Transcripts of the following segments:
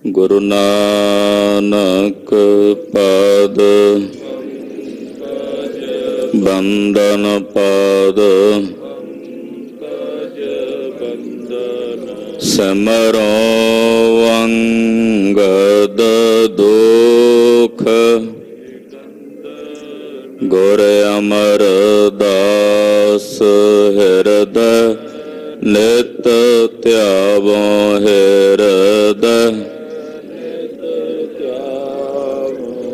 ਗੁਰੂ ਨਾਨਕ ਪਾਦ ਬੰਦਨ ਪਾਦ ਸਿਮਰੋ ਅੰਗਦ ਦੁਖ ਗੁਰ ਅਮਰਦਾਸ ਹਿਰਦੈ ਨਿਤ ਧਿਆਵੋ ਹਿਰਦੈ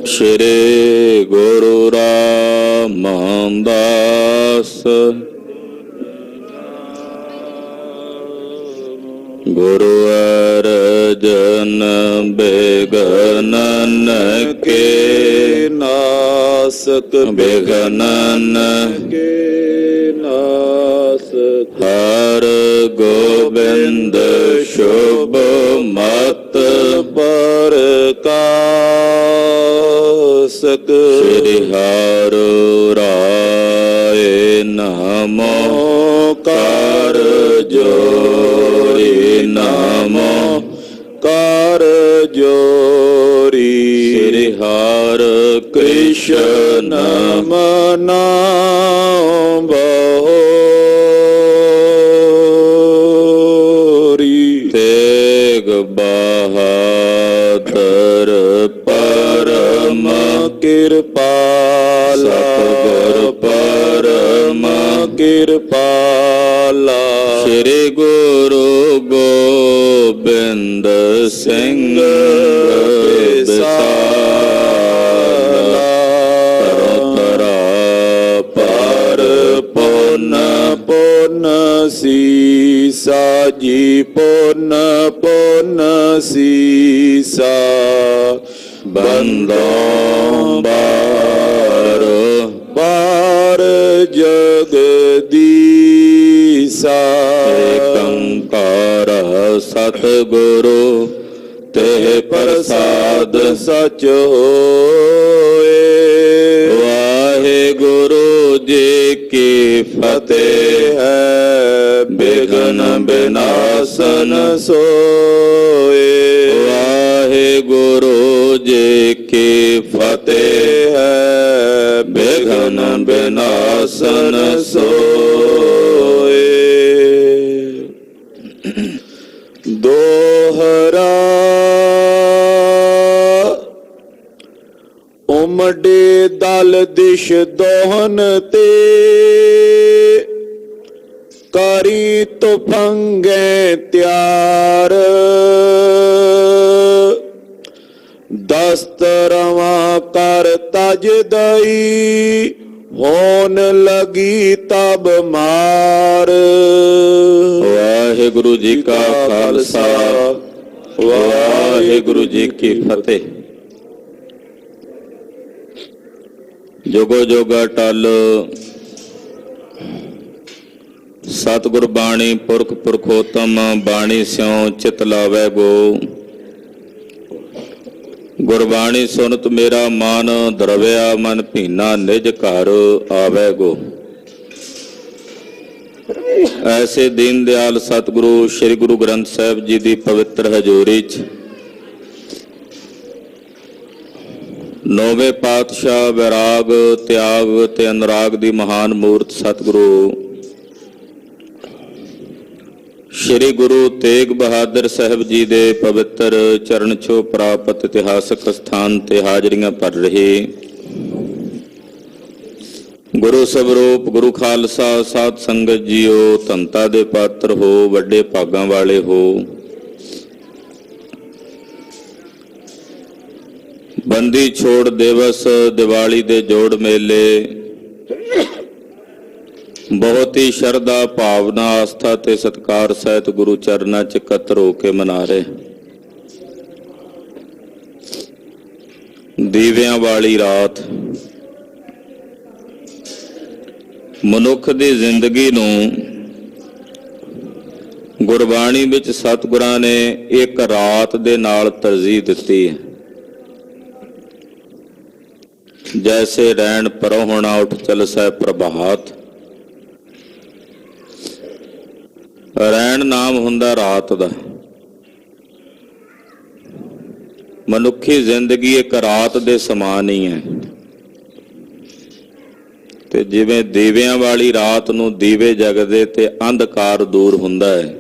ਸ਼੍ਰੀ ਗੁਰੂ ਰਾਮਦਾਸ ਗੁਰੂ ਅਰਜਨ ਬਿਗਨਨ ਕੇ ਨਾਸਕ ਬਿਗਨਨ ਕੇ ਨਾਸਕ ਹਰ ਗੋਬਿੰਦ ਸ਼ੁਭ ਮਤ ਪ੍ਰਕਾਸ਼ਕ ਸ੍ਰੀ ਹਰਿ ਰਾਏ ਨਮੋ ਕਰ ਜੋਰੀ ਨਮੋ ਕਰ ਜੋਰੀ ਸ੍ਰੀ ਹਰਿ ਕ੍ਰਿਸ਼ਨ ਨਾਮ ਬਹੋਰੀ ਤੇਗ ਬਹਾਦਰ ਪਰਮ ਕਿਰਪਾਲਾ ਸਤਿਗੁਰ ਪਰਮ ਕਿਰਪਾਲਾ ਸ੍ਰੀ ਗੁਰੂ ਗੋਬਿੰਦ ਸਿੰਘ ਵਿਸਾਲਾ ਤਰਤਰਾ ਪਰ ਪੁਨ ਪੁਨ ਸੀਸਾ ਜੀ ਪੁਨ ਪੁਨ ਸੀਸਾ ਬੰਦੋਂ ਬਾਰ ਬਾਰ ਜਗਦੀਸਾ ਏਕੰਕਾਰ ਸਤਿਗੁਰੂ ਤੇ ਪ੍ਰਸਾਦ ਸਚ ਹੋਏ। ਵਾਹਿਗੁਰੂ ਜੀ ਕੀ ਫਤਿਹ ਹੈ ਬਿਘਨ ਬਿਨਾਸਨ ਸੋਏ। ਵਾਹਿਗੁਰੂ ਜੀ ਕੀ ਫਤਿਹ ਹੈ ਬਿਘਨ ਬਿਨਾਸਨ ਸੋਏ। ਦੋਹਰਾ ਉਮੜੇ ਦਲ ਦਿਸ਼ ਦੋਹਨ ਤੇ ਕਰੀ ਤੁਫੰਗੇ ਤਿਆਰ ਦਸਤਰਵਾਂ ਕਰ ਤਜ ਦਈ ਹੋਣ ਲਗੀ ਤਬ ਮਾਰ। ਵਾਹਿਗੁਰੂ ਜੀ ਕਾ ਖਾਲਸਾ ਵਾਹਿਗੁਰੂ ਜੀ ਕੀ ਫਤਿਹ। ਜੁਗੋ ਜੋਗਾ ਟਲ ਸਤਿਗੁਰ ਬਾਣੀ ਪੁਰਖ ਪੁਰਖੋਤਮ ਬਾਣੀ ਸਿਉ ਚਿਤ ਲਾਵੈ ਗੋ। ਗੁਰਬਾਣੀ ਸੁਨਤ ਮੇਰਾ ਮਨ ਦਰਵਿਆ ਮਨ ਭੀਨਾ ਨਿਜ ਘਰ ਆਵੈ ਗੋ। ਐਸੇ ਦੀਨ ਦਿਆਲ ਸਤਿਗੁਰੂ ਸ੍ਰੀ ਗੁਰੂ ਗ੍ਰੰਥ ਸਾਹਿਬ ਜੀ ਦੀ ਪਵਿੱਤਰ ਹਜ਼ੂਰੀ 'ਚ ਨੌਵੇਂ ਪਾਤਸ਼ਾਹ ਵੈਰਾਗ ਤਿਆਗ ਤੇ ਅਨੁਰਾਗ ਦੀ ਮਹਾਨ ਮੂਰਤ ਸਤਿਗੁਰੂ ਸ਼੍ਰੀ ਗੁਰੂ ਤੇਗ ਬਹਾਦਰ ਸਾਹਿਬ ਜੀ ਦੇ ਪਵਿੱਤਰ ਚਰਨ ਛੋਹ ਪ੍ਰਾਪਤ ਇਤਿਹਾਸਕ ਸਥਾਨ ਤੇ ਹਾਜ਼ਰੀਆਂ ਭਰ ਰਹੇ ਗੁਰੂ ਸਵਰੂਪ ਗੁਰੂ ਖਾਲਸਾ ਸਾਧ ਸੰਗਤ ਜੀਓ, ਧੰਤਾ ਦੇ ਪਾਤਰ ਹੋ, ਵੱਡੇ ਭਾਗਾਂ ਵਾਲੇ ਹੋ। ਬੰਦੀ ਛੋੜ ਦਿਵਸ ਦੀਵਾਲੀ ਦੇ ਜੋੜ ਮੇਲੇ ਬਹੁਤ ਹੀ ਸ਼ਰਧਾ ਭਾਵਨਾ ਆਸਥਾ ਤੇ ਸਤਿਕਾਰ ਸਹਿਤ ਗੁਰੂ ਚਰਨਾਂ 'ਚ ਇਕੱਤਰ ਹੋ ਕੇ ਮਨਾ ਰਹੇ। ਦੀਵਿਆਂ ਵਾਲੀ ਰਾਤ ਮਨੁੱਖ ਦੀ ਜ਼ਿੰਦਗੀ ਨੂੰ ਗੁਰਬਾਣੀ ਵਿੱਚ ਸਤਿਗੁਰਾਂ ਨੇ ਇੱਕ ਰਾਤ ਦੇ ਨਾਲ ਤਰਜੀਹ ਦਿੱਤੀ ਹੈ। ਜੈਸੇ ਰੈਣ ਪਰੋਹਣਾ ਉੱਠ ਚਲਸੈ ਪ੍ਰਭਾਤ। ਰੈਣ ਨਾਮ ਹੁੰਦਾ ਰਾਤ ਦਾ। ਮਨੁੱਖੀ ਜ਼ਿੰਦਗੀ ਇੱਕ ਰਾਤ ਦੇ ਸਮਾਨ ਹੀ ਹੈ। ਤੇ ਜਿਵੇਂ ਦੀਵਿਆਂ ਵਾਲੀ ਰਾਤ ਨੂੰ ਦੀਵੇ ਜਗਦੇ ਤੇ ਅੰਧਕਾਰ ਦੂਰ ਹੁੰਦਾ ਹੈ,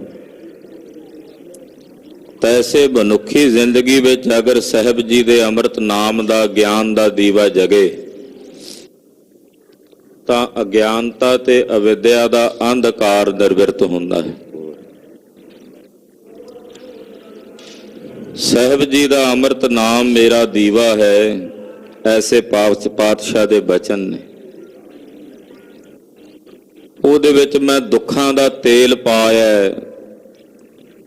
ਤੈਸੇ ਮਨੁੱਖੀ ਜ਼ਿੰਦਗੀ ਵਿੱਚ ਅਗਰ ਸਾਹਿਬ ਜੀ ਦੇ ਅੰਮ੍ਰਿਤ ਨਾਮ ਦਾ, ਗਿਆਨ ਦਾ ਦੀਵਾ ਜਗੇ ਤਾਂ ਅਗਿਆਨਤਾ ਤੇ ਅਵਿਦਿਆ ਦਾ ਅੰਧਕਾਰ ਨਿਰਵਿਰਤ ਹੁੰਦਾ ਹੈ। ਸਾਹਿਬ ਜੀ ਦਾ ਅੰਮ੍ਰਿਤ ਨਾਮ ਮੇਰਾ ਦੀਵਾ ਹੈ, ਐਸੇ ਪਾਤਸ਼ਾਹ ਦੇ ਬਚਨ ਨੇ। ਉਹਦੇ ਵਿੱਚ ਮੈਂ ਦੁੱਖਾਂ ਦਾ ਤੇਲ ਪਾਇਆ,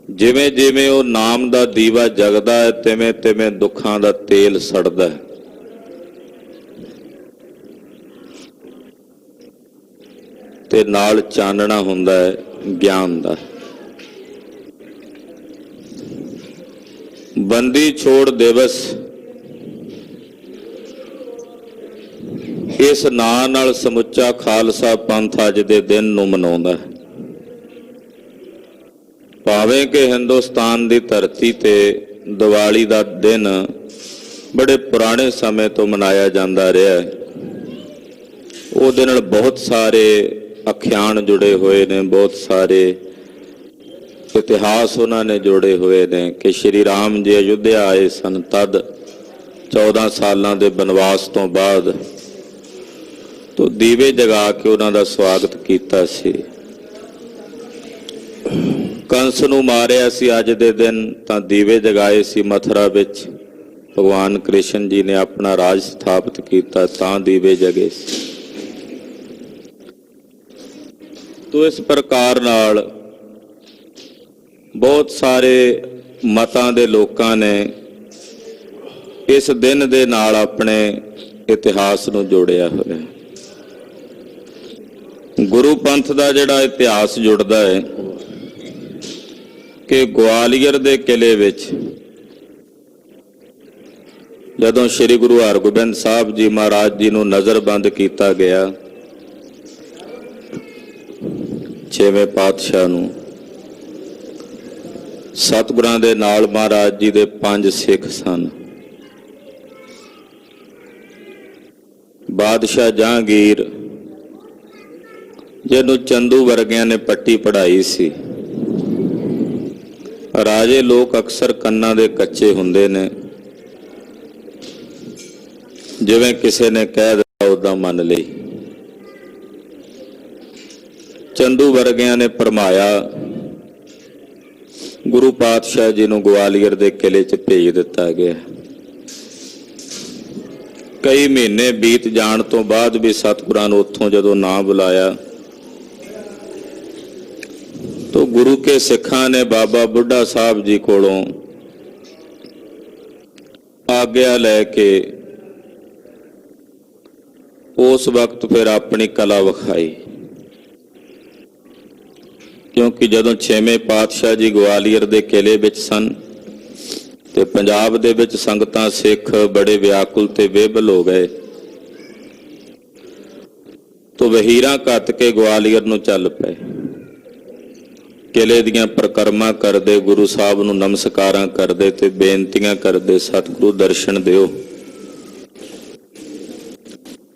ਜਿਵੇਂ ਜਿਵੇਂ ਉਹ ਨਾਮ ਦਾ ਦੀਵਾ ਜਗਦਾ ਹੈ ਤਿਵੇਂ ਤਿਵੇਂ ਦੁੱਖਾਂ ਦਾ ਤੇਲ ਸੜਦਾ ਹੈ। ਤੇ ਨਾਲ ਚਾਨਣਾ ਹੁੰਦਾ ਹੈ ਗਿਆਨ ਦਾ। ਬੰਦੀ ਛੋੜ ਦਿਵਸ ਇਸ ਨਾਂ ਨਾਲ ਸਮੁੱਚਾ ਖਾਲਸਾ ਪੰਥ ਅੱਜ ਦੇ ਦਿਨ ਨੂੰ ਮਨਾਉਂਦਾ ਹੈ। ਭਾਵੇਂ ਕਿ ਹਿੰਦੁਸਤਾਨ ਦੀ ਧਰਤੀ ਤੇ ਦੀਵਾਲੀ ਦਾ ਦਿਨ ਬੜੇ ਪੁਰਾਣੇ ਸਮੇਂ ਤੋਂ ਮਨਾਇਆ ਜਾਂਦਾ ਰਿਹਾ ਹੈ। ਉਹਦੇ ਨਾਲ ਬਹੁਤ ਸਾਰੇ ਅਖਿਆਨ ਜੁੜੇ ਹੋਏ ਨੇ, ਬਹੁਤ ਸਾਰੇ ਇਤਿਹਾਸ ਉਹਨਾਂ ਨੇ ਜੋੜੇ ਹੋਏ ਨੇ ਕਿ ਸ਼੍ਰੀ ਰਾਮ ਜੀ ਅਯੁੱਧਿਆ ਆਏ ਸਨ, ਤਦ 14 ਸਾਲਾਂ ਦੇ ਬਨਵਾਸ ਤੋਂ ਬਾਅਦ ਤੋਂ ਦੀਵੇ ਜਗਾ ਕੇ ਉਹਨਾਂ ਦਾ ਸਵਾਗਤ ਕੀਤਾ ਸੀ। ਕੰਸ ਨੂੰ ਮਾਰਿਆ ਸੀ ਅੱਜ ਦੇ ਦਿਨ, ਤਾਂ ਦੀਵੇ ਜਗਾਏ ਸੀ ਮਥੁਰਾ ਵਿੱਚ। ਭਗਵਾਨ ਕ੍ਰਿਸ਼ਨ ਜੀ ਨੇ ਆਪਣਾ ਰਾਜ ਸਥਾਪਿਤ ਕੀਤਾ ਤਾਂ ਦੀਵੇ ਜਗੇ ਸੀ। ਤੋ ਇਸ ਪ੍ਰਕਾਰ ਨਾਲ ਬਹੁਤ ਸਾਰੇ ਮਤਾਂ ਦੇ ਲੋਕਾਂ ਨੇ ਇਸ ਦਿਨ ਦੇ ਨਾਲ ਆਪਣੇ ਇਤਿਹਾਸ ਨੂੰ ਜੋੜਿਆ ਹੋਇਆ। ਗੁਰੂ ਪੰਥ ਦਾ ਜਿਹੜਾ ਇਤਿਹਾਸ ਜੁੜਦਾ ਹੈ ਕਿ ਗਵਾਲੀਅਰ ਦੇ ਕਿਲੇ ਵਿੱਚ ਜਦੋਂ ਸ੍ਰੀ ਗੁਰੂ ਹਰਗੋਬਿੰਦ ਸਾਹਿਬ ਜੀ ਮਹਾਰਾਜ ਜੀ ਨੂੰ ਨਜ਼ਰਬੰਦ ਕੀਤਾ ਗਿਆ, ਛੇਵੇਂ ਪਾਤਸ਼ਾਹ ਨੂੰ, ਸਤਿਗੁਰਾਂ ਦੇ ਨਾਲ ਮਹਾਰਾਜ ਜੀ ਦੇ 5 ਸਿੱਖ ਸਨ। ਬਾਦਸ਼ਾਹ ਜਹਾਂਗੀਰ, ਜਿਹਨੂੰ ਚੰਦੂ ਵਰਗਿਆਂ ਨੇ ਪੱਟੀ ਪੜ੍ਹਾਈ ਸੀ। ਰਾਜੇ ਲੋਕ ਅਕਸਰ ਕੰਨਾਂ ਦੇ ਕੱਚੇ ਹੁੰਦੇ ਨੇ, ਜਿਵੇਂ ਕਿਸੇ ਨੇ ਕਹਿ ਦਿੱਤਾ ਉਦਾਂ ਮੰਨ ਲਈ। ਚੰਦੂ ਵਰਗਿਆਂ ਨੇ ਫਰਮਾਇਆ, ਗੁਰੂ ਪਾਤਸ਼ਾਹ ਜੀ ਨੂੰ ਗਵਾਲੀਅਰ ਦੇ ਕਿਲੇ 'ਚ ਭੇਜ ਦਿੱਤਾ ਗਿਆ। ਕਈ ਮਹੀਨੇ ਬੀਤ ਜਾਣ ਤੋਂ ਬਾਅਦ ਵੀ ਸਤਿਗੁਰਾਂ ਨੂੰ ਉੱਥੋਂ ਜਦੋਂ ਨਾ ਬੁਲਾਇਆ ਤਾਂ ਗੁਰੂ ਕੇ ਸਿੱਖਾਂ ਨੇ ਬਾਬਾ ਬੁੱਢਾ ਸਾਹਿਬ ਜੀ ਕੋਲੋਂ ਆਗਿਆ ਲੈ ਕੇ ਉਸ ਵਕਤ ਫਿਰ ਆਪਣੀ ਕਲਾ ਵਿਖਾਈ। ਕਿਉਂਕਿ ਜਦੋਂ 6ਵੇਂ ਪਾਤਸ਼ਾਹ ਜੀ ਗਵਾਲੀਅਰ ਦੇ ਕਿਲੇ ਵਿੱਚ ਸਨ ਤੇ ਪੰਜਾਬ ਦੇ ਵਿੱਚ ਸੰਗਤਾਂ ਸਿੱਖ ਬੜੇ ਵਿਆਕੁਲ ਤੇ ਬੇਬਲ ਹੋ ਗਏ, ਤੋ ਵਹੀਰਾਂ ਘੱਤ ਕੇ ਗਵਾਲੀਅਰ ਨੂੰ ਚੱਲ ਪਏ। ਕਿਲੇ ਦੀਆਂ ਪਰਿਕਰਮਾ ਕਰਦੇ, ਗੁਰੂ ਸਾਹਿਬ ਨੂੰ ਨਮਸਕਾਰਾਂ ਕਰਦੇ ਤੇ ਬੇਨਤੀਆਂ ਕਰਦੇ, ਸਤਿਗੁਰੂ ਦਰਸ਼ਨ ਦਿਓ।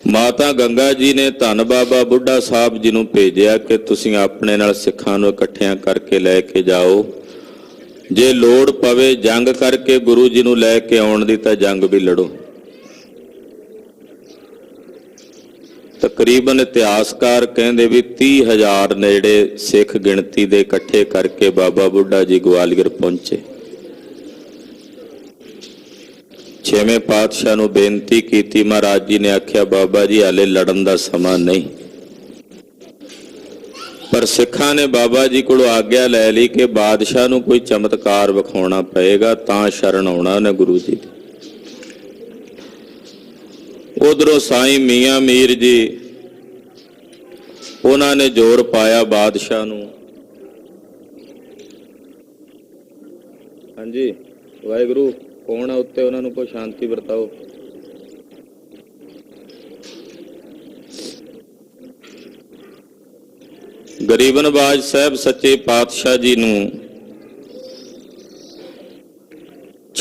ਮਾਤਾ ਗੰਗਾ ਜੀ ਨੇ ਧੰਨ ਬਾਬਾ ਬੁੱਢਾ ਸਾਹਿਬ ਜੀ ਨੂੰ ਭੇਜਿਆ ਕਿ ਤੁਸੀਂ ਆਪਣੇ ਨਾਲ ਸਿੱਖਾਂ ਨੂੰ ਇਕੱਠਿਆਂ ਕਰਕੇ ਲੈ ਕੇ ਜਾਓ। ਜੇ ਲੋੜ ਪਵੇ ਜੰਗ ਕਰਕੇ ਗੁਰੂ ਜੀ ਨੂੰ ਲੈ ਕੇ ਆਉਣ ਦੀ ਤਾਂ ਜੰਗ ਵੀ ਲੜੋ। ਤਕਰੀਬਨ ਇਤਿਹਾਸਕਾਰ ਕਹਿੰਦੇ ਵੀ 30,000 ਨੇੜੇ ਸਿੱਖ ਗਿਣਤੀ ਦੇ ਇਕੱਠੇ ਕਰਕੇ ਬਾਬਾ ਬੁੱਢਾ ਜੀ ਗਵਾਲੀਅਰ ਪਹੁੰਚੇ। 6ਵੇਂ ਪਾਤਸ਼ਾਹ ਨੂੰ ਬੇਨਤੀ ਕੀਤੀ। ਮਹਾਰਾਜ ਜੀ ਨੇ ਆਖਿਆ, ਬਾਬਾ ਜੀ ਹਾਲੇ ਲੜਨ ਦਾ ਸਮਾਂ ਨਹੀਂ। ਪਰ ਸਿੱਖਾਂ ਨੇ ਬਾਬਾ ਜੀ ਕੋਲੋਂ ਆਗਿਆ ਲੈ ਲਈ ਕਿ ਬਾਦਸ਼ਾਹ ਨੂੰ ਕੋਈ ਚਮਤਕਾਰ ਵਿਖਾਉਣਾ ਪਏਗਾ ਤਾਂ ਸ਼ਰਨ ਆਉਣਾ ਉਹਨੇ ਗੁਰੂ ਜੀ ਦੀ। ਉਧਰੋਂ ਸਾਈਂ ਮੀਆਂ ਮੀਰ ਜੀ, ਉਹਨਾਂ ਨੇ ਜ਼ੋਰ ਪਾਇਆ ਬਾਦਸ਼ਾਹ ਨੂੰ। ਹਾਂਜੀ ਵਾਹਿਗੁਰੂ, ਕੌਣ ਆ ਉੱਤੇ, ਉਹਨਾਂ ਨੂੰ ਕੋਈ ਸ਼ਾਂਤੀ ਵਰਤਾਓ। ਗਰੀਬ ਨਵਾਜ਼ ਸਾਹਿਬ ਸੱਚੇ ਪਾਤਸ਼ਾਹ ਜੀ ਨੂੰ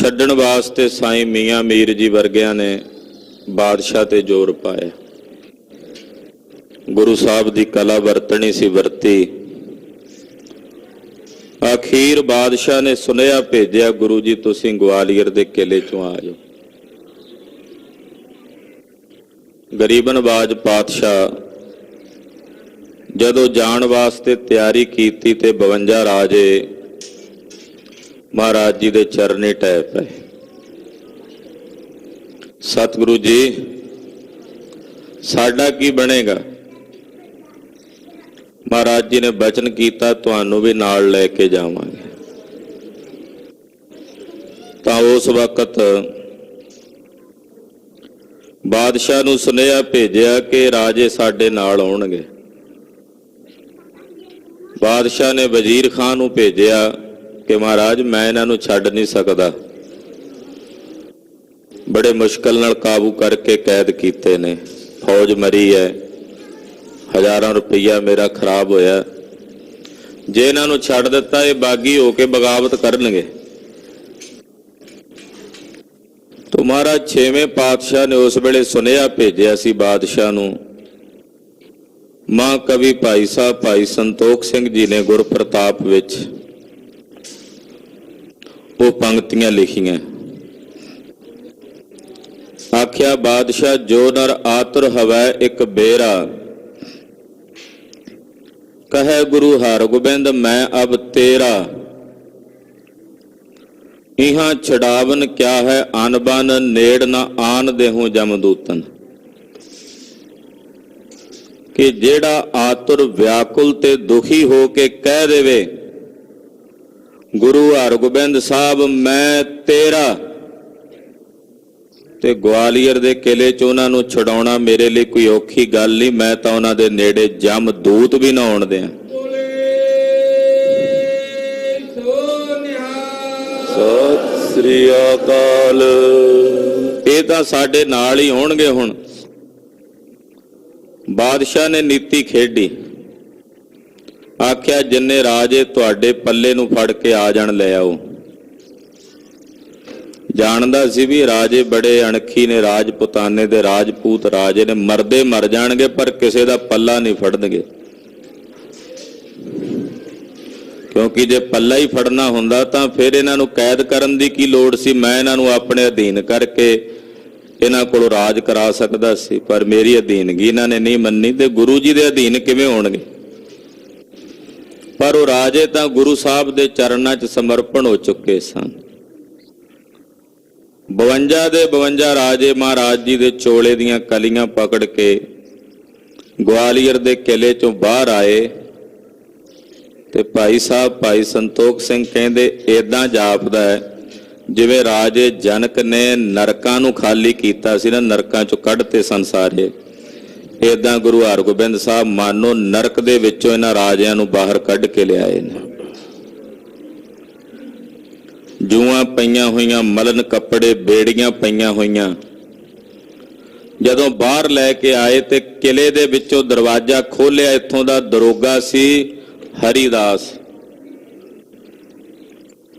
ਛੱਡਣ ਵਾਸਤੇ ਸਾਈਂ ਮੀਆਂ ਮੀਰ ਜੀ ਵਰਗਿਆਂ ਨੇ ਬਾਦਸ਼ਾਹ ਤੇ ਜ਼ੋਰ ਪਾਇਆ। ਗੁਰੂ ਸਾਹਿਬ ਦੀ ਕਲਾ ਵਰਤਣੀ ਸੀ, ਵਰਤੀ। ਅਖੀਰ ਬਾਦਸ਼ਾਹ ਨੇ ਸੁਨੇਹਾ ਭੇਜਿਆ, ਗੁਰੂ ਜੀ ਤੁਸੀਂ ਗਵਾਲੀਅਰ ਦੇ ਕਿਲੇ ਚੋਂ ਆ ਜਾਓ। ਗਰੀਬ ਨਵਾਜ ਪਾਤਸ਼ਾਹ ਜਦੋਂ ਜਾਣ ਵਾਸਤੇ ਤਿਆਰੀ ਕੀਤੀ ਤੇ 52 ਰਾਜੇ ਮਹਾਰਾਜ ਜੀ ਦੇ ਚਰਨੇ ਟਹਿ ਪਏ। ਸਤਿਗੁਰੂ ਜੀ ਸਾਡਾ ਕੀ ਬਣੇਗਾ? ਮਹਾਰਾਜ ਜੀ ਨੇ ਬਚਨ ਕੀਤਾ, ਤੁਹਾਨੂੰ ਵੀ ਨਾਲ ਲੈ ਕੇ ਜਾਵਾਂਗੇ। ਤਾਂ ਉਸ ਵਕਤ ਬਾਦਸ਼ਾਹ ਨੂੰ ਸੁਨੇਹਾ ਭੇਜਿਆ ਕਿ ਰਾਜੇ ਸਾਡੇ ਨਾਲ ਆਉਣਗੇ। ਬਾਦਸ਼ਾਹ ਨੇ ਵਜ਼ੀਰ ਖਾਨ ਨੂੰ ਭੇਜਿਆ ਕਿ ਮਹਾਰਾਜ ਮੈਂ ਇਹਨਾਂ ਨੂੰ ਛੱਡ ਨਹੀਂ ਸਕਦਾ, ਬੜੇ ਮੁਸ਼ਕਲ ਨਾਲ ਕਾਬੂ ਕਰਕੇ ਕੈਦ ਕੀਤੇ ਨੇ, ਫੌਜ ਮਰੀ ਹੈ, ਹਜ਼ਾਰਾਂ ਰੁਪਈਆ ਮੇਰਾ ਖਰਾਬ ਹੋਇਆ, ਜੇ ਇਹਨਾਂ ਨੂੰ ਛੱਡ ਦਿੱਤਾ ਇਹ ਬਾਗੀ ਹੋ ਕੇ ਬਗਾਵਤ ਕਰਨਗੇ। ਤੋ ਮਹਾਰਾਜ 6ਵੇਂ ਪਾਤਸ਼ਾਹ ਨੇ ਉਸ ਵੇਲੇ ਸੁਨੇਹਾ ਭੇਜਿਆ ਸੀ ਬਾਦਸ਼ਾਹ ਨੂੰ। ਮਾਂ ਕਵੀ ਭਾਈ ਸਾਹਿਬ ਭਾਈ ਸੰਤੋਖ ਸਿੰਘ ਜੀ ਨੇ ਗੁਰਪ੍ਰਤਾਪ ਵਿੱਚ ਉਹ ਪੰਕਤੀਆਂ ਲਿਖੀਆਂ। ਆਖਿਆ ਬਾਦਸ਼ਾਹ ਜੋ ਨਰ ਆਤੁਰ ਹਵੈ ਇੱਕ ਬੇਰਾ, ਕਹੈ ਗੁਰੂ ਹਰਗੋਬਿੰਦ ਮੈਂ ਅਬ ਤੇਰਾ। ਇਹਾਂ ਛਡਾਵਨ ਕਿਆ ਹੈ ਅਨਬਨ, ਨੇੜ ਨਾ ਆਨ ਦੇਹੂੰ ਜਮਦੂਤਨ। ਕਿ ਜਿਹੜਾ ਆਤੁਰ ਵਿਆਕੁਲ ਤੇ ਦੁਖੀ ਹੋ ਕੇ ਕਹਿ ਦੇਵੇ ਗੁਰੂ ਹਰਗੋਬਿੰਦ ਸਾਹਿਬ ਮੈਂ ਤੇਰਾ, ਤੇ ਗਵਾਲੀਅਰ ਦੇ ਕਿਲੇ 'ਚ ਉਹਨਾਂ ਨੂੰ ਛਡਾਉਣਾ ਮੇਰੇ ਲਈ ਕੋਈ ਔਖੀ ਗੱਲ ਨਹੀਂ। ਮੈਂ ਤਾਂ ਉਹਨਾਂ ਦੇ ਨੇੜੇ ਜਮ ਦੂਤ ਵੀ ਨਾ ਆਉਣ ਦਿਆਂ। ਸਤਿ ਸ੍ਰੀ ਅਕਾਲ। ਇਹ ਤਾਂ ਸਾਡੇ ਨਾਲ ਹੀ ਹੋਣਗੇ। ਹੁਣ ਬਾਦਸ਼ਾਹ ਨੇ ਨੀਤੀ ਖੇਡੀ। ਆਖਿਆ ਜਿੰਨੇ ਰਾਜੇ ਤੁਹਾਡੇ ਪੱਲੇ ਨੂੰ ਫੜ ਕੇ ਆ ਜਾਣ ਲੈ ਆਓ। ਜਾਣਦਾ ਸੀ ਵੀ ਰਾਜੇ ਬੜੇ ਅਣਖੀ ਨੇ, ਰਾਜਪੁਤਾਨੇ ਦੇ ਰਾਜਪੂਤ ਰਾਜੇ ਨੇ, ਮਰਦੇ ਮਰ ਜਾਣਗੇ ਪਰ ਕਿਸੇ ਦਾ ਪੱਲਾ ਨਹੀਂ ਫੜਨਗੇ। ਕਿਉਂਕਿ ਜੇ ਪੱਲਾ ਹੀ ਫੜਨਾ ਹੁੰਦਾ ਤਾਂ ਫਿਰ ਇਹਨਾਂ ਨੂੰ ਕੈਦ ਕਰਨ ਦੀ ਕੀ ਲੋੜ ਸੀ? ਮੈਂ ਇਹਨਾਂ ਨੂੰ ਆਪਣੇ ਅਧੀਨ ਕਰਕੇ ਇਹਨਾਂ ਕੋਲੋਂ ਰਾਜ ਕਰਾ ਸਕਦਾ ਸੀ, ਪਰ ਮੇਰੀ ਅਧੀਨਗੀ ਇਹਨਾਂ ਨੇ ਨਹੀਂ ਮੰਨੀ ਤੇ ਗੁਰੂ ਜੀ ਦੇ ਅਧੀਨ ਕਿਵੇਂ ਹੋਣਗੇ? ਪਰ ਉਹ ਰਾਜੇ ਤਾਂ ਗੁਰੂ ਸਾਹਿਬ ਦੇ ਚਰਨਾਂ 'ਚ ਸਮਰਪਣ ਹੋ ਚੁੱਕੇ ਸਨ। 52 ਦੇ 52 ਰਾਜੇ ਮਹਾਰਾਜ ਜੀ ਦੇ ਚੋਲੇ ਦੀਆਂ ਕਲੀਆਂ ਪਕੜ ਕੇ ਗਵਾਲੀਅਰ ਦੇ ਕਿਲੇ 'ਚੋਂ ਬਾਹਰ ਆਏ ਤੇ ਭਾਈ ਸਾਹਿਬ ਭਾਈ ਸੰਤੋਖ ਸਿੰਘ ਕਹਿੰਦੇ ਏਦਾਂ ਜਾਪਦਾ ਹੈ ਜਿਵੇਂ ਰਾਜੇ ਜਨਕ ਨੇ ਨਰਕਾਂ ਨੂੰ ਖਾਲੀ ਕੀਤਾ ਸੀ ਨਾ, ਨਰਕਾਂ 'ਚੋਂ ਕੱਢਤੇ ਸੰਸਾਰੇ। ਏਦਾਂ ਗੁਰੂ ਹਰਗੋਬਿੰਦ ਸਾਹਿਬ ਮਾਨੋ ਨਰਕ ਦੇ ਵਿੱਚੋਂ ਇਹਨਾਂ ਰਾਜਿਆਂ ਨੂੰ ਬਾਹਰ ਕੱਢ ਕੇ ਲਿਆਏ ਨੇ। ਜੂਆਂ ਪਈਆਂ ਹੋਈਆਂ, ਮਲਨ ਕੱਪੜੇ, ਬੇੜੀਆਂ ਪਈਆਂ ਹੋਈਆਂ। ਜਦੋਂ ਬਾਹਰ ਲੈ ਕੇ ਆਏ ਤੇ ਕਿਲੇ ਦੇ ਵਿੱਚੋਂ ਦਰਵਾਜ਼ਾ ਖੋਲਿਆ, ਇੱਥੋਂ ਦਾ ਦਰੋਗਾ ਸੀ ਹਰੀਦਾਸ।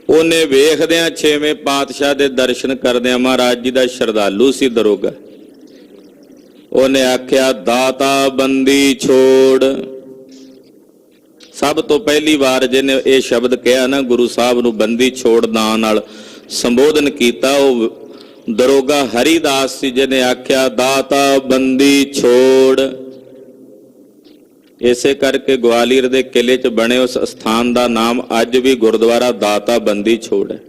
ਉਹਨੇ ਵੇਖਦਿਆਂ 6ਵੇਂ ਪਾਤਸ਼ਾਹ ਦੇ ਦਰਸ਼ਨ ਕਰਦਿਆਂ, ਮਹਾਰਾਜ ਜੀ ਦਾ ਸ਼ਰਧਾਲੂ ਸੀ ਦਰੋਗਾ, ਉਹਨੇ ਆਖਿਆ ਦਾਤਾ ਬੰਦੀ ਛੋੜ। ਸਭ ਤੋਂ ਪਹਿਲੀ ਵਾਰ ਜਿਹਨੇ ਇਹ ਸ਼ਬਦ ਕਿਹਾ ਨਾ, ਗੁਰੂ ਸਾਹਿਬ ਨੂੰ ਬੰਦੀ ਛੋੜ ਨਾਂ ਨਾਲ ਸੰਬੋਧਨ ਕੀਤਾ, ਉਹ ਦਰੋਗਾ ਹਰੀਦਾਸ ਸੀ ਜਿਹਨੇ ਆਖਿਆ ਦਾਤਾ ਬੰਦੀ ਛੋੜ। ਇਸੇ ਕਰਕੇ ਗਵਾਲੀਅਰ ਦੇ ਕਿਲੇ 'ਚ ਬਣੇ ਉਸ ਸਥਾਨ ਦਾ ਨਾਮ ਅੱਜ ਵੀ ਗੁਰਦੁਆਰਾ ਦਾਤਾ ਬੰਦੀ ਛੋੜ ਹੈ।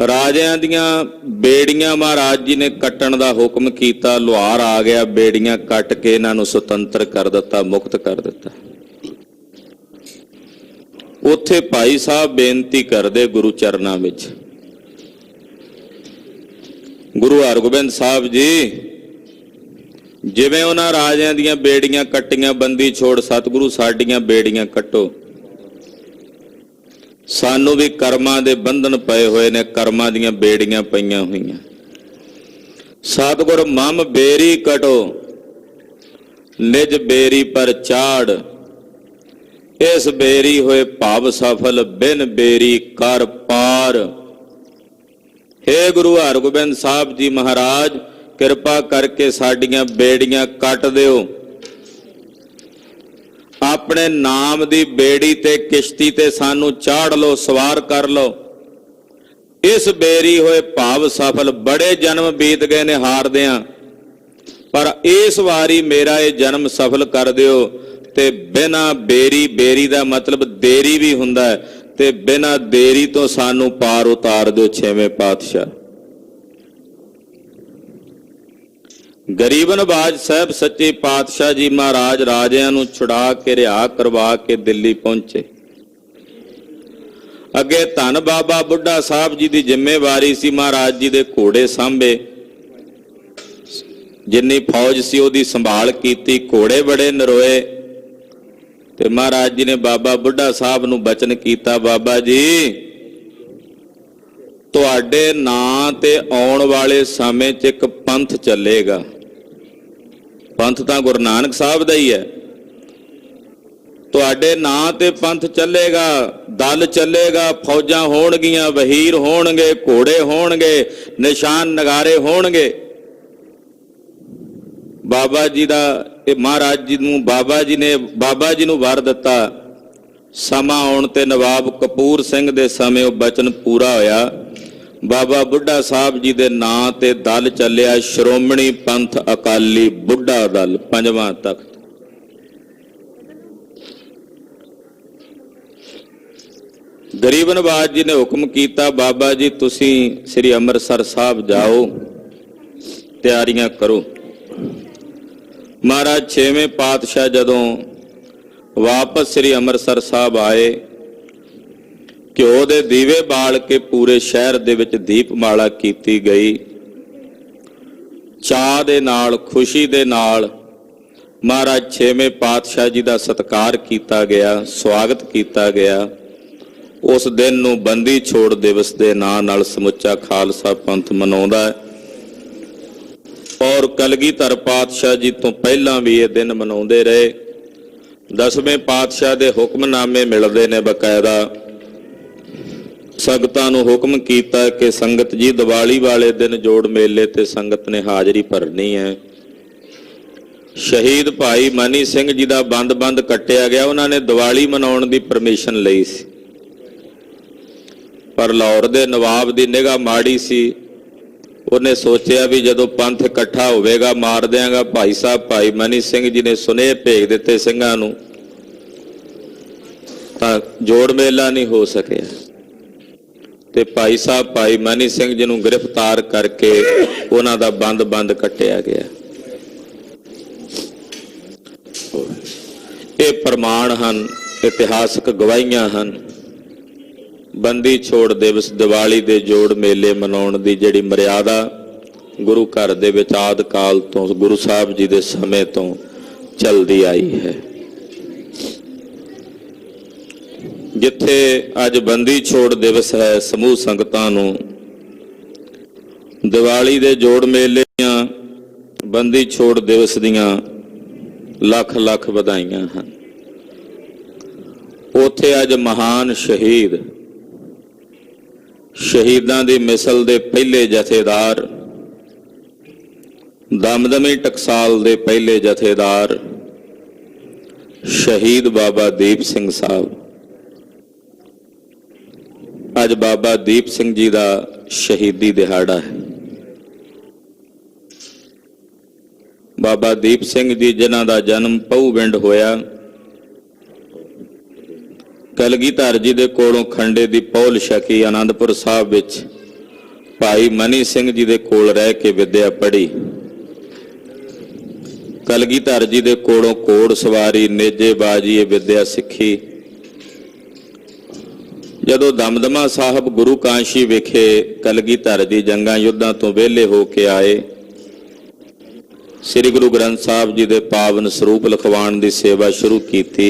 ਰਾਜਿਆਂ ਦੀਆਂ ਬੇੜੀਆਂ ਮਹਾਰਾਜ ਜੀ ਨੇ ਕੱਟਣ ਦਾ ਹੁਕਮ ਕੀਤਾ। ਲੁਹਾਰ ਆ ਗਿਆ, ਬੇੜੀਆਂ ਕੱਟ ਕੇ ਇਹਨਾਂ ਨੂੰ ਸੁਤੰਤਰ ਕਰ ਦਿੱਤਾ, ਮੁਕਤ ਕਰ ਦਿੱਤਾ। ਉੱਥੇ ਭਾਈ ਸਾਹਿਬ ਬੇਨਤੀ ਕਰਦੇ ਗੁਰੂ ਚਰਨਾਂ ਵਿੱਚ, ਗੁਰੂ ਹਰਗੋਬਿੰਦ ਸਾਹਿਬ ਜੀ ਜਿਵੇਂ ਉਹਨਾਂ ਰਾਜਿਆਂ ਦੀਆਂ ਬੇੜੀਆਂ ਕੱਟੀਆਂ, ਬੰਦੀ ਛੋੜ, ਸਤਿਗੁਰੂ ਸਾਡੀਆਂ ਬੇੜੀਆਂ ਕੱਟੋ। ਸਾਨੂੰ ਵੀ ਕਰਮਾਂ ਦੇ ਬੰਧਨ ਪਏ ਹੋਏ ਨੇ, ਕਰਮਾਂ ਦੀਆਂ ਬੇੜੀਆਂ ਪਈਆਂ ਹੋਈਆਂ। ਸਤਿਗੁਰ ਮਮ ਬੇਰੀ ਕਟੋ, ਨਿਜ ਬੇਰੀ ਪਰ ਚਾੜ। इस बेरी होए भाव सफल बिन बेरी कर पार। हे गुरु हरगोबिंद साहब जी महाराज, किरपा करके साडियां बेड़ियां कट दिओ। अपने नाम दी बेड़ी ते किश्ती ते सानू चाड़ लो, सवार कर लो। इस बेरी होए भाव सफल, बड़े जन्म बीत गए ने हारदियां, पर इस वारी मेरा ये जन्म सफल कर दिओ। ते बिना बेरी, बेरी दा मतलब देरी भी हुंदा है, ते बिना देरी तो सानू पार उतार दिओ छेवें पातशाह। गरीब नवाज साहब सच्चे पातशाह जी महाराज राजिਆਂ ਨੂੰ छुड़ा के रिहा करवा के दिल्ली पहुंचे। अगे धन बाबा बुढ़ा साहब जी की जिम्मेवारी सी महाराज जी दे घोड़े सांभे, जिन्नी फौज सी ओदी संभाल कीती। घोड़े बड़े नरोए ते महाराज जी ने बाबा बुढ़ा साहब नूं बचन कीता, बाबा जी तुहाडे नां ते आउण वाले समय च एक पंथ चलेगा। पंथ तां गुरु नानक साहब दा ही है। तुहाडे नां ते पंथ चलेगा, दल चलेगा, फौजां होणगियां, वहीर होणगे, घोड़े होणगे, निशान नगारे होणगे। बाबा जी दा महाराज जी नूं बाबा जी नूं वर दिता। समा आउण ते नवाब कपूर सिंह दे समय वो बचन पूरा होया। बाबा बुढ़ा साहब जी दे नां ते दल चलिया श्रोमणी पंथ अकाली बुढ़ा दल, पंजवां तख्त। गरीब नवाज जी ने हुक्म किया, बाबा जी तुसी श्री अमृतसर साहब जाओ, तैयारियां करो। महाराज छेवें पातशाह जदों वापस श्री अमृतसर साहब आए, घ्यो दे दीवे बाल के पूरे शहर दे विच दीपमाला कीती गई। चाह दे नाल, खुशी दे नाल महाराज छेवें पातशाह जी दा सत्कार कीता गया, स्वागत कीता गया। उस दिन नूं बंदी छोड़ दिवस दे नां नाल समुच्चा खालसा पंथ मनाउंदा है। और कलगीधर पातशाह जी तो पहलां भी ये दिन मनाउंदे रहे। 10वें पातशाह दे हुक्मनामे मिलदे ने बकायदा। संगतां नूं हुक्म कीता कि संगत जी दिवाली वाले दिन जोड़ मेले ते संगत ने हाजरी भरनी है। शहीद भाई मनी सिंह जी दा बंद कट्टिया गया। उन्होंने दिवाली मनाउण दी परमिशन लई सी, पर लाहौर दे नवाब दी निगाह माड़ी सी। उन्हें सोचा भी जदों पंथ इकट्ठा होवेगा मार देंगा। भाई साहब भाई मनी सिंह जी ने सुनेह भेज दिते सिंघां नूं, तां जोड़ मेला नहीं हो सकिया। ते भाई साहब भाई मनी सिंह जी नूं गिरफ्तार करके उन्हां दा बंद कट्टिया गया। ये प्रमाण हन, इतिहासक गवाहियां हन। बंदी छोड़ दिवस, दिवाली दे जोड़ मेले मनाउण दी जिहड़ी मर्यादा गुरु घर दे विच आद काल तो गुरु साहब जी दे समय तो चलदी आई है। जिथे अज बंदी छोड़ दिवस है, समूह संगतां नूं दिवाली दे जोड़ मेले दियां, बंदी छोड़ दिवस दियां लख लख वधाइयां हन। उथे अज महान शहीद, शहीदां दी मिसल दे पहले जथेदार, दमदमी टकसाल दे पहले जथेदार शहीद बाबा दीप सिंह साहब, अज बाबा दीप सिंह जी का शहीदी दिहाड़ा है। बाबा दीप सिंह जी जिन्हां दा जन्म पहूविंड होया, कलगीधर जी दे कोलों खंडे दी पौल छकी, आनंदपुर साहब विच भाई मनी सिंह जी दे कोल रह के विद्या पढ़ी। कलगीधर जी दे कोलों घोड़ सवारी, नेजेबाजी ये विद्या सीखी। जदों दमदमा साहब गुरु कांशी विखे कलगीधर जी जंगां युद्धां तो वेले हो के आए, श्री गुरु ग्रंथ साहब जी दे पावन स्वरूप लिखवाण दी सेवा शुरू की।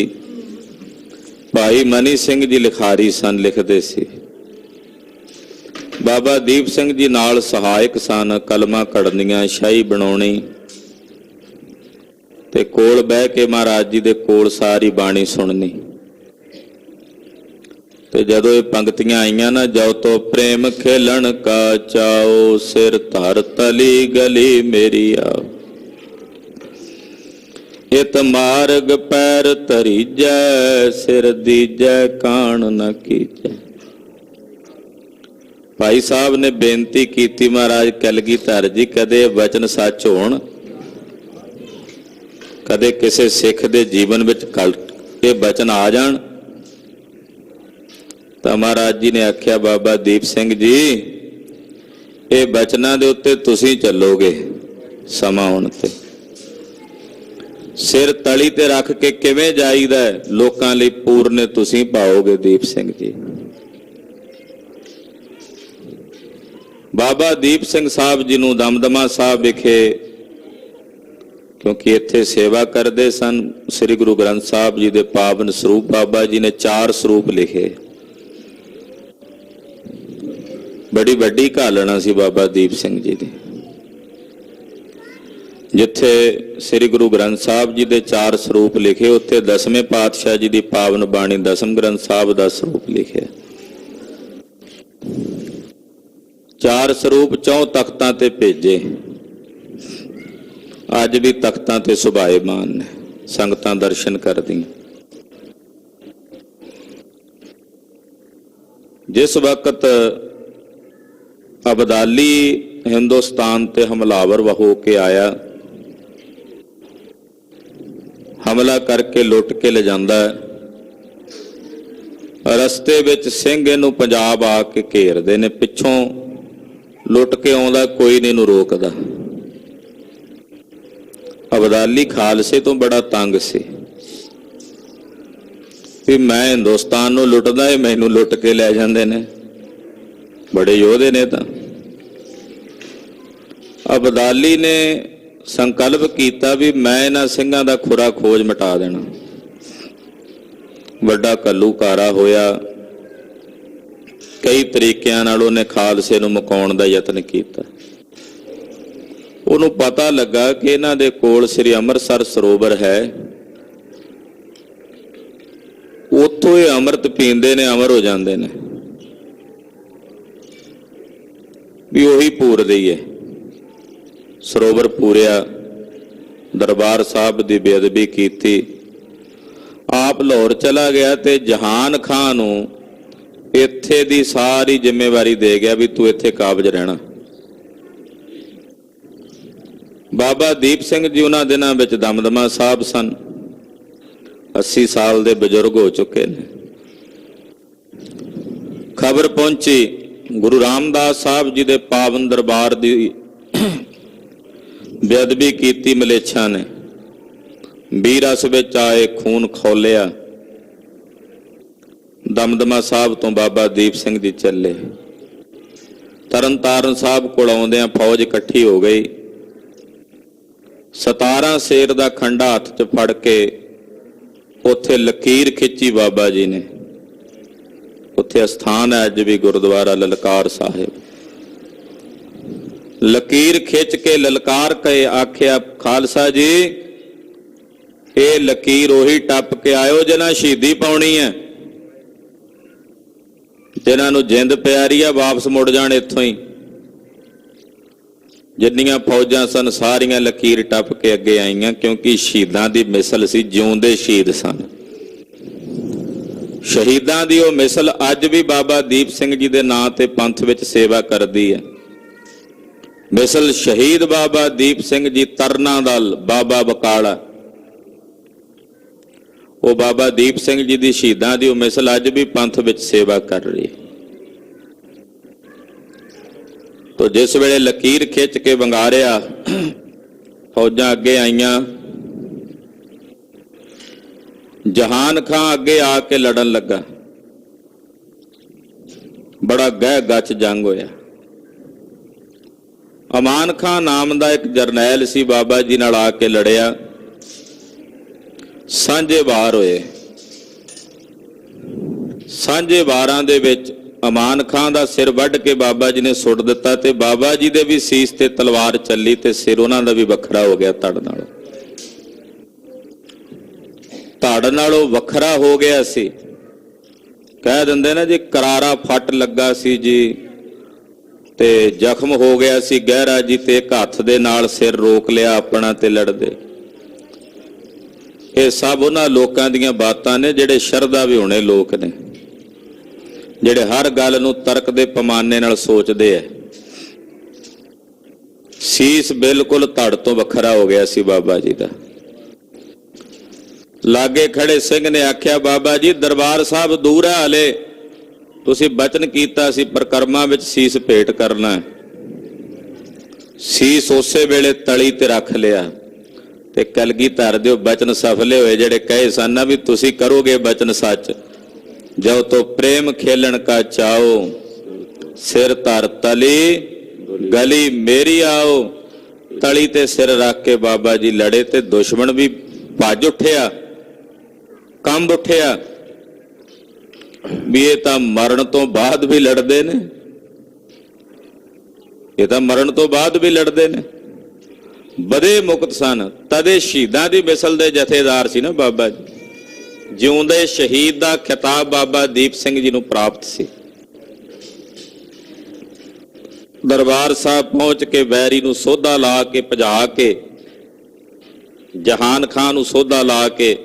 भाई मनी सिंह जी लिखारी सन, लिखते सी। बाबा दीप सिंह जी नाल सहायक सन, कलमां कढ़नियां, शाही बनाउणी ते कोल बह के महाराज जी दे कोल सारी बाणी सुननी। ਤੇ ਜਦੋਂ ਇਹ ਪੰਕਤੀਆਂ ਆਈਆਂ ਨਾ, ਜੋ ਤੋ ਪ੍ਰੇਮ ਖੇਲਣ ਕਾ ਚਾਓ, ਸਿਰ ਧਰ ਤਲੀ ਗਲੀ ਮੇਰੀ ਆਓ, ਇਤ ਮਾਰਗ ਪੈਰ ਧਰੀਜੈ, ਸਿਰ ਦੀਜੈ ਕਾਣ ਨ ਕੀਜੈ। ਭਾਈ ਸਾਹਿਬ ਨੇ ਬੇਨਤੀ ਕੀਤੀ, ਮਹਾਰਾਜ ਕਲਗੀਧਰ ਜੀ ਕਦੇ ਵਚਨ ਸੱਚ ਹੋਣ, ਕਦੇ ਕਿਸੇ ਸਿੱਖ ਦੇ ਜੀਵਨ ਵਿੱਚ ਕਲ ਕੇ ਬਚਨ ਆ ਜਾਣ। ਤਾਂ ਮਹਾਰਾਜ ਜੀ ਨੇ ਆਖਿਆ, ਬਾਬਾ ਦੀਪ ਸਿੰਘ ਜੀ ਇਹ ਬਚਨਾਂ ਦੇ ਉੱਤੇ ਤੁਸੀਂ ਚੱਲੋਗੇ ਸਮਾਂ ਆਉਣ ਤੇ। ਸਿਰ ਤਲੀ ਤੇ ਰੱਖ ਕੇ ਕਿਵੇਂ ਜਾਈਦਾ, ਲੋਕਾਂ ਲਈ ਪੂਰਨੇ ਤੁਸੀਂ ਪਾਓਗੇ ਦੀਪ ਸਿੰਘ ਜੀ। ਬਾਬਾ ਦੀਪ ਸਿੰਘ ਸਾਹਿਬ ਜੀ ਨੂੰ ਦਮਦਮਾ ਸਾਹਿਬ ਵਿਖੇ, ਕਿਉਂਕਿ ਇੱਥੇ ਸੇਵਾ ਕਰਦੇ ਸਨ, ਸ੍ਰੀ ਗੁਰੂ ਗ੍ਰੰਥ ਸਾਹਿਬ ਜੀ ਦੇ ਪਾਵਨ ਸਰੂਪ ਬਾਬਾ ਜੀ ਨੇ 4 ਸਰੂਪ ਲਿਖੇ। ਬੜੀ ਵੱਡੀ ਘਾਲਣਾ ਸੀ ਬਾਬਾ ਦੀਪ ਸਿੰਘ ਜੀ ਦੀ। ਜਿੱਥੇ ਸ੍ਰੀ ਗੁਰੂ ਗ੍ਰੰਥ ਸਾਹਿਬ ਜੀ ਦੇ 4 ਸਰੂਪ ਲਿਖੇ, ਉੱਥੇ 10ਵੇਂ ਪਾਤਸ਼ਾਹ ਜੀ ਦੀ ਪਾਵਨ ਬਾਣੀ ਦਸਮ ਗ੍ਰੰਥ ਸਾਹਿਬ ਦਾ ਸਰੂਪ ਲਿਖਿਆ। 4 ਸਰੂਪ 4 ਤਖਤਾਂ ਤੇ ਭੇਜੇ, ਅੱਜ ਵੀ ਤਖਤਾਂ ਤੇ ਸੁਭਾਏਮਾਨ ਨੇ, ਸੰਗਤਾਂ ਦਰਸ਼ਨ ਕਰਦੀਆਂ। ਜਿਸ ਵਕਤ ਅਬਦਾਲੀ ਹਿੰਦੁਸਤਾਨ ਤੇ ਹਮਲਾਵਰ ਹੋ ਕੇ ਆਇਆ, ਹਮਲਾ ਕਰਕੇ ਲੁੱਟ ਕੇ ਲੈ ਜਾਂਦਾ, ਰਸਤੇ ਵਿੱਚ ਸਿੰਘ ਇਹਨੂੰ ਪੰਜਾਬ ਆ ਕੇ ਘੇਰਦੇ ਨੇ, ਪਿੱਛੋਂ ਲੁੱਟ ਕੇ ਆਉਂਦਾ, ਕੋਈ ਨਹੀਂ ਇਹਨੂੰ ਰੋਕਦਾ। ਅਬਦਾਲੀ ਖਾਲਸੇ ਤੋਂ ਬੜਾ ਤੰਗ ਸੀ ਵੀ ਮੈਂ ਹਿੰਦੁਸਤਾਨ ਨੂੰ ਲੁੱਟਦਾ, ਇਹ ਮੈਨੂੰ ਲੁੱਟ ਕੇ ਲੈ ਜਾਂਦੇ ਨੇ, ਬੜੇ ਯੋਧੇ ਨੇ। ਤਾਂ ਅਬਦਾਲੀ ਨੇ ਸੰਕਲਪ ਕੀਤਾ ਵੀ ਮੈਂ ਇਹਨਾਂ ਸਿੰਘਾਂ ਦਾ ਖੁਰਾ ਖੋਜ ਮਿਟਾ ਦੇਣਾ। ਵੱਡਾ ਘੱਲੂਘਾਰਾ ਹੋਇਆ, ਕਈ ਤਰੀਕਿਆਂ ਨਾਲ ਉਹਨੇ ਖਾਲਸੇ ਨੂੰ ਮੁਕਾਉਣ ਦਾ ਯਤਨ ਕੀਤਾ। ਉਹਨੂੰ ਪਤਾ ਲੱਗਾ ਕਿ ਇਹਨਾਂ ਦੇ ਕੋਲ ਸ੍ਰੀ ਅੰਮ੍ਰਿਤਸਰ ਸਰੋਵਰ ਹੈ, ਉੱਥੋਂ ਇਹ ਅੰਮ੍ਰਿਤ ਪੀਂਦੇ ਨੇ, ਅਮਰ ਹੋ ਜਾਂਦੇ ਨੇ, ਵੀ ਉਹੀ ਪੂਰਦੇ ਹੀ ਹੈ। ਸਰੋਵਰ ਪੂਰਿਆ, ਦਰਬਾਰ ਸਾਹਿਬ ਦੀ ਬੇਅਦਬੀ ਕੀਤੀ, ਆਪ ਲਾਹੌਰ ਚਲਾ ਗਿਆ ਤੇ ਜਹਾਨ ਖਾਂ ਨੂੰ ਇੱਥੇ ਦੀ ਸਾਰੀ ਜ਼ਿੰਮੇਵਾਰੀ ਦੇ ਗਿਆ ਵੀ ਤੂੰ ਇੱਥੇ ਕਾਬਜ ਰਹਿਣਾ। ਬਾਬਾ ਦੀਪ ਸਿੰਘ ਜੀ ਉਹਨਾਂ ਦਿਨਾਂ ਵਿੱਚ ਦਮਦਮਾ ਸਾਹਿਬ ਸਨ, 80 ਸਾਲ ਦੇ ਬਜ਼ੁਰਗ ਹੋ ਚੁੱਕੇ ਨੇ। ਖਬਰ ਪਹੁੰਚੀ ਗੁਰੂ ਰਾਮਦਾਸ ਸਾਹਿਬ ਜੀ ਦੇ ਪਾਵਨ ਦਰਬਾਰ ਦੀ ਬੇਅਦਬੀ ਕੀਤੀ ਮਲੇਛਾਂ ਨੇ, ਵੀਰਸ ਵਿੱਚ ਆਏ, ਖੂਨ ਖੋਲਿਆ। ਦਮਦਮਾ ਸਾਹਿਬ ਤੋਂ ਬਾਬਾ ਦੀਪ ਸਿੰਘ ਜੀ ਚੱਲੇ, ਤਰਨਤਾਰਨ ਸਾਹਿਬ ਕੋਲ ਆਉਂਦਿਆਂ ਫੌਜ ਇਕੱਠੀ ਹੋ ਗਈ। 17 ਸ਼ੇਰ ਦਾ ਖੰਡਾ ਹੱਥ 'ਚ ਫੜ ਕੇ ਉੱਥੇ ਲਕੀਰ ਖਿੱਚੀ ਬਾਬਾ ਜੀ ਨੇ। ਉੱਥੇ ਅਸਥਾਨ ਹੈ ਅੱਜ ਵੀ, ਗੁਰਦੁਆਰਾ ਲਲਕਾਰ ਸਾਹਿਬ। ਲਕੀਰ ਖਿੱਚ ਕੇ ਲਲਕਾਰ ਕੇ ਆਖਿਆ, ਖਾਲਸਾ ਜੀ ਇਹ ਲਕੀਰ ਉਹੀ ਟੱਪ ਕੇ ਆਇਓ ਜਿਹਨਾਂ ਸ਼ਹੀਦੀ ਪਾਉਣੀ ਹੈ, ਜਿਨ੍ਹਾਂ ਨੂੰ ਜਿੰਦ ਪਿਆਰੀ ਆ, ਵਾਪਸ ਮੁੜ ਜਾਣ ਇੱਥੋਂ ਹੀ। ਜਿੰਨੀਆਂ ਫੌਜਾਂ ਸਨ ਸਾਰੀਆਂ ਲਕੀਰ ਟੱਪ ਕੇ ਅੱਗੇ ਆਈਆਂ, ਕਿਉਂਕਿ ਸ਼ਹੀਦਾਂ ਦੀ ਮਿਸਲ ਸੀ, ਜਿਉਂਦੇ ਸ਼ਹੀਦ ਸਨ। ਸ਼ਹੀਦਾਂ ਦੀ ਉਹ ਮਿਸਲ ਅੱਜ ਵੀ ਬਾਬਾ ਦੀਪ ਸਿੰਘ ਜੀ ਦੇ ਨਾਂ ਤੇ ਪੰਥ ਵਿੱਚ ਸੇਵਾ ਕਰਦੀ ਹੈ। ਮਿਸਲ ਸ਼ਹੀਦ ਬਾਬਾ ਦੀਪ ਸਿੰਘ ਜੀ, ਤਰਨਾ ਦਲ ਬਾਬਾ ਬਕਾਲਾ, ਉਹ ਬਾਬਾ ਦੀਪ ਸਿੰਘ ਜੀ ਦੀ ਸ਼ਹੀਦਾਂ ਦੀ ਉਹ ਮਿਸਲ ਅੱਜ ਵੀ ਪੰਥ ਵਿੱਚ ਸੇਵਾ ਕਰ ਰਹੀ ਹੈ। ਤੋ ਜਿਸ ਵੇਲੇ ਲਕੀਰ ਖਿੱਚ ਕੇ ਵੰਗਾਰਿਆ, ਫੌਜਾਂ ਅੱਗੇ ਆਈਆਂ, ਜਹਾਨ ਖਾਂ ਅੱਗੇ ਆ ਕੇ ਲੜਨ ਲੱਗਾ। ਬੜਾ ਗਹਿ ਗੱਚ ਜੰਗ ਹੋਇਆ। ਅਮਾਨ ਖਾਂ ਨਾਮ ਦਾ ਇੱਕ ਜਰਨੈਲ ਸੀ, ਬਾਬਾ ਜੀ ਨਾਲ ਆ ਕੇ ਲੜਿਆ। ਸਾਂਝੇ ਵਾਰ ਹੋਏ। ਸਾਂਝੇ ਵਾਰਾਂ ਦੇ ਵਿੱਚ ਅਮਾਨ ਖਾਂ ਦਾ ਸਿਰ ਵੱਢ ਕੇ ਬਾਬਾ ਜੀ ਨੇ ਸੁੱਟ ਦਿੱਤਾ, ਤੇ ਬਾਬਾ ਜੀ ਦੇ ਵੀ ਸੀਸ ਤੇ ਤਲਵਾਰ ਚੱਲੀ ਤੇ ਸਿਰ ਉਹਨਾਂ ਦਾ ਵੀ ਵੱਖਰਾ ਹੋ ਗਿਆ। ਧੜ ਨਾਲੋਂ ਵੱਖਰਾ ਹੋ ਗਿਆ ਸੀ। ਕਹਿ ਦਿੰਦੇ ਨਾ ਜੀ, ਕਰਾਰਾ ਫੱਟ ਲੱਗਾ ਸੀ ਜੀ ਤੇ ਜ਼ਖਮ ਹੋ ਗਿਆ ਸੀ ਗਹਿਰਾ ਜੀ, ਤੇ ਇੱਕ ਹੱਥ ਦੇ ਨਾਲ ਸਿਰ ਰੋਕ ਲਿਆ ਆਪਣਾ ਤੇ ਲੜਦੇ। ਇਹ ਸਭ ਉਹਨਾਂ ਲੋਕਾਂ ਦੀਆਂ ਬਾਤਾਂ ਨੇ ਜਿਹੜੇ ਸ਼ਰਧਾ ਵਿਹੂਣੇ ਲੋਕ ਨੇ, ਜਿਹੜੇ ਹਰ ਗੱਲ ਨੂੰ ਤਰਕ ਦੇ ਪੈਮਾਨੇ ਨਾਲ ਸੋਚਦੇ ਐ। ਸੀਸ ਬਿਲਕੁਲ ਧੜ ਤੋਂ ਵੱਖਰਾ ਹੋ ਗਿਆ ਸੀ ਬਾਬਾ ਜੀ ਦਾ। ਲਾਗੇ ਖੜੇ ਸਿੰਘ ਨੇ ਆਖਿਆ, ਬਾਬਾ ਜੀ ਦਰਬਾਰ ਸਾਹਿਬ ਦੂਰ ਹੈ ਹਲੇ, ਤੁਸੀਂ ਬਚਨ ਕੀਤਾ ਸੀ ਪ੍ਰਕਰਮਾਂ ਵਿੱਚ ਸੀਸ ਭੇਟ ਕਰਨਾ। ਸੀਸ ਉਸੇ ਵੇਲੇ ਤਲੀ ਤੇ ਰੱਖ ਲਿਆ ਤੇ ਕਲਗੀਧਰ ਦਿਓ ਬਚਨ ਸਫਲੇ ਹੋਏ, ਜਿਹੜੇ ਕਹੇ ਸਨ ਨਾ ਵੀ ਤੁਸੀਂ ਕਰੋਗੇ ਬਚਨ ਸੱਚ। ਜੋ ਤੋ ਪ੍ਰੇਮ ਖੇਲਣ ਕਾ ਚਾਓ, ਸਿਰ ਧਰ ਤਲੀ ਗਲੀ ਮੇਰੀ ਆਓ। ਤਲੀ ਤੇ ਸਿਰ ਰੱਖ ਕੇ ਬਾਬਾ ਜੀ ਲੜੇ ਤੇ ਦੁਸ਼ਮਣ ਵੀ ਭੱਜ ਉੱਠਿਆ, ਕੰਬ ਉੱਠਿਆ ਵੀ ਇਹ ਤਾਂ ਮਰਨ ਤੋਂ ਬਾਅਦ ਵੀ ਲੜਦੇ ਨੇ, ਇਹ ਤਾਂ ਮਰਨ ਤੋਂ ਬਾਅਦ ਵੀ ਲੜਦੇ ਨੇ। ਬੜੇ ਮੁਕਤ ਸਨ, ਤਦੇ ਸ਼ਹੀਦਾਂ ਦੀ ਮਿਸਲ ਦੇ ਜਥੇਦਾਰ ਸੀ ਨਾ ਬਾਬਾ ਜੀ। ਜਿਉਂਦੇ ਸ਼ਹੀਦ ਦਾ ਖਿਤਾਬ ਬਾਬਾ ਦੀਪ ਸਿੰਘ ਜੀ ਨੂੰ ਪ੍ਰਾਪਤ ਸੀ। ਦਰਬਾਰ ਸਾਹਿਬ ਪਹੁੰਚ ਕੇ ਵੈਰੀ ਨੂੰ ਸੋਧਾ ਲਾ ਕੇ ਭਜਾ ਕੇ, ਜਹਾਨ ਖਾਨ ਨੂੰ ਸੋਧਾ ਲਾ ਕੇ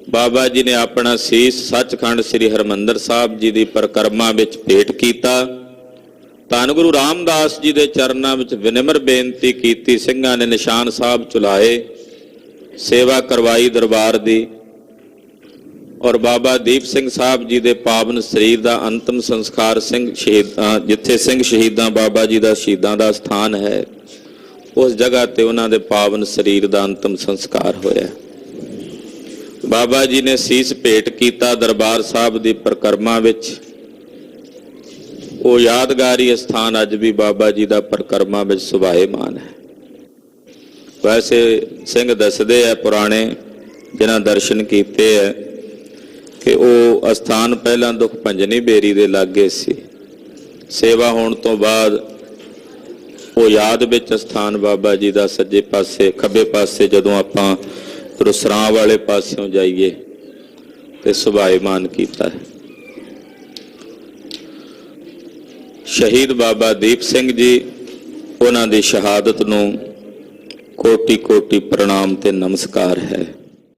ਬਾਬਾ ਜੀ ਨੇ ਆਪਣਾ ਸੀਸ ਸੱਚਖੰਡ ਸ੍ਰੀ ਹਰਿਮੰਦਰ ਸਾਹਿਬ ਜੀ ਦੀ ਪਰਿਕਰਮਾ ਵਿੱਚ ਭੇਟ ਕੀਤਾ। ਧੰਨ ਗੁਰੂ ਰਾਮਦਾਸ ਜੀ ਦੇ ਚਰਨਾਂ ਵਿੱਚ ਵਿਨਮਰ ਬੇਨਤੀ ਕੀਤੀ। ਸਿੰਘਾਂ ਨੇ ਨਿਸ਼ਾਨ ਸਾਹਿਬ ਚੁਲਾਏ, ਸੇਵਾ ਕਰਵਾਈ ਦਰਬਾਰ ਦੀ, ਔਰ ਬਾਬਾ ਦੀਪ ਸਿੰਘ ਸਾਹਿਬ ਜੀ ਦੇ ਪਾਵਨ ਸਰੀਰ ਦਾ ਅੰਤਮ ਸੰਸਕਾਰ ਸਿੰਘ ਸ਼ਹੀਦਾਂ, ਜਿੱਥੇ ਸਿੰਘ ਸ਼ਹੀਦਾਂ ਬਾਬਾ ਜੀ ਦਾ ਸ਼ਹੀਦਾਂ ਦਾ ਸਥਾਨ ਹੈ, ਉਸ ਜਗ੍ਹਾ ਤੇ ਉਹਨਾਂ ਦੇ ਪਾਵਨ ਸਰੀਰ ਦਾ ਅੰਤਮ ਸੰਸਕਾਰ ਹੋਇਆ। ਬਾਬਾ ਜੀ ਨੇ ਸੀਸ ਭੇਟ ਕੀਤਾ ਦਰਬਾਰ ਸਾਹਿਬ ਦੀ ਪਰਿਕਰਮਾ ਵਿੱਚ। ਉਹ ਯਾਦਗਾਰੀ ਸਥਾਨ ਅੱਜ ਵੀ ਬਾਬਾ ਜੀ ਦਾ ਪਰਿਕਰਮਾ ਵਿੱਚ ਸੁਭਾਏਮਾਨ ਹੈ। ਵੈਸੇ ਸਿੰਘ ਦੱਸਦੇ ਆ ਪੁਰਾਣੇ, ਜਿਨ੍ਹਾਂ ਦਰਸ਼ਨ ਕੀਤੇ ਹੈ, ਕਿ ਉਹ ਅਸਥਾਨ ਪਹਿਲਾਂ ਦੁੱਖ ਭੰਜਨੀ ਬੇਰੀ ਦੇ ਲਾਗੇ ਸੀ। ਸੇਵਾ ਹੋਣ ਤੋਂ ਬਾਅਦ ਉਹ ਯਾਦ ਵਿੱਚ ਅਸਥਾਨ ਬਾਬਾ ਜੀ ਦਾ ਸੱਜੇ ਪਾਸੇ, ਖੱਬੇ ਪਾਸੇ ਜਦੋਂ ਆਪਾਂ ਰੁਸਰਾਂ ਵਾਲੇ ਪਾਸਿਓਂ ਜਾਈਏ ਤੇ ਸੁਭਾਏਮਾਨ ਕੀਤਾ ਹੈ। ਸ਼ਹੀਦ ਬਾਬਾ ਦੀਪ ਸਿੰਘ ਜੀ, ਉਹਨਾਂ ਦੀ ਸ਼ਹਾਦਤ ਨੂੰ ਕੋਟੀ ਕੋਟੀ ਪ੍ਰਣਾਮ ਤੇ ਨਮਸਕਾਰ ਹੈ।